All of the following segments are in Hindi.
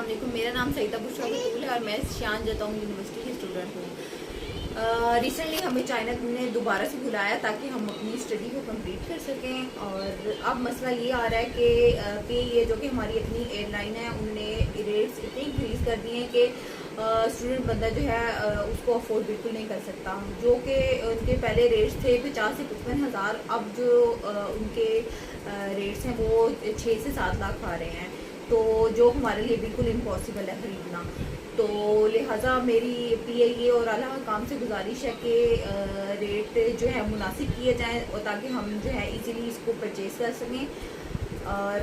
अस्सलामुअलैकुम। मेरा नाम सईदा बुशरा बतूल है और मैं शान जताऊँ यूनिवर्सिटी की स्टूडेंट हूँ। रिसेंटली हमें चाइना ने दोबारा से बुलाया ताकि हम अपनी स्टडी को कंप्लीट कर सकें। और अब मसला ये आ रहा है कि ये जो कि हमारी अपनी एयरलाइन है उनने रेट्स इतने इंक्रीज़ कर दिए हैं कि स्टूडेंट बंदा जो है उसको अफोर्ड बिल्कुल नहीं कर सकता। जो कि उनके पहले रेट्स थे 50 से 55 हज़ार, अब जो उनके रेट्स हैं वो 6 से 7 लाख आ रहे हैं, तो जो हमारे लिए बिल्कुल इम्पॉसिबल है ख़रीदना। तो लिहाजा मेरी PIA और आला काम से गुजारिश है कि रेट जो है मुनासिब किए जाएँ और ताकि हम जो है इजीली इसको परचेज़ कर सकें और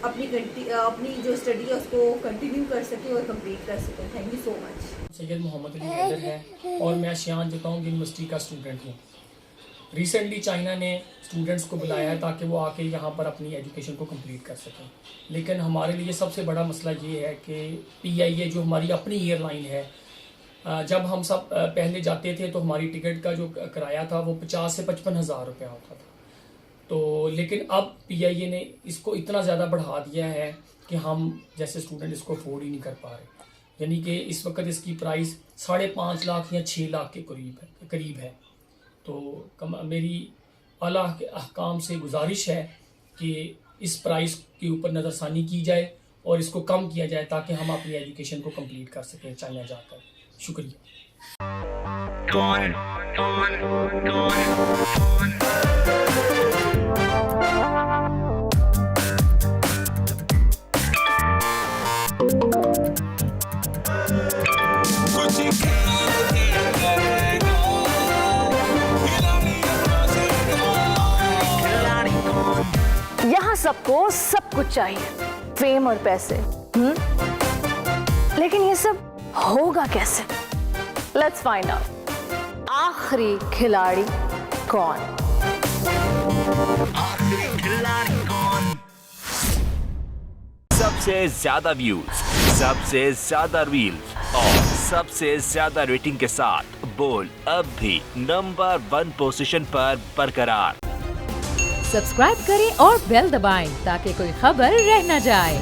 अपनी जो स्टडी है उसको कंटिन्यू कर सकें और कंप्लीट कर सकें। Thank you so much. Syed Mohammad Ali Haider है और मैं शान जताऊँ यूनिवर्सिटी का स्टूडेंट हूँ। रिसेंटली चाइना ने स्टूडेंट्स को बुलाया है ताकि वो आके यहाँ पर अपनी एजुकेशन को कंप्लीट कर सकें, लेकिन हमारे लिए सबसे बड़ा मसला ये है कि PIA जो हमारी अपनी एयरलाइन है, जब हम सब पहले जाते थे तो हमारी टिकट का जो किराया था वो 50 से 55 हज़ार रुपया होता था। तो लेकिन अब PIA ने इसको इतना ज़्यादा बढ़ा दिया है कि हम जैसे स्टूडेंट इसको अफोर्ड ही नहीं कर पा रहे। यानी कि इस वक्त इसकी प्राइस 5.5 लाख या 6 लाख के करीब है। तो मेरी आला अहकाम से गुजारिश है कि इस प्राइस के ऊपर नज़रसानी की जाए और इसको कम किया जाए ताकि हम अपनी एजुकेशन को कंप्लीट कर सकें चाइना जाकर। शुक्रिया। यहाँ सबको सब कुछ चाहिए, फेम और पैसे। लेकिन ये सब होगा कैसे? Let's find out. आखिरी खिलाड़ी कौन? सबसे ज्यादा व्यूज, सबसे ज्यादा रील्स और सबसे ज्यादा रेटिंग के साथ बोल अब भी नंबर 1 पोजीशन पर बरकरार। सब्सक्राइब करें और बेल दबाएं ताकि कोई खबर रह न जाए।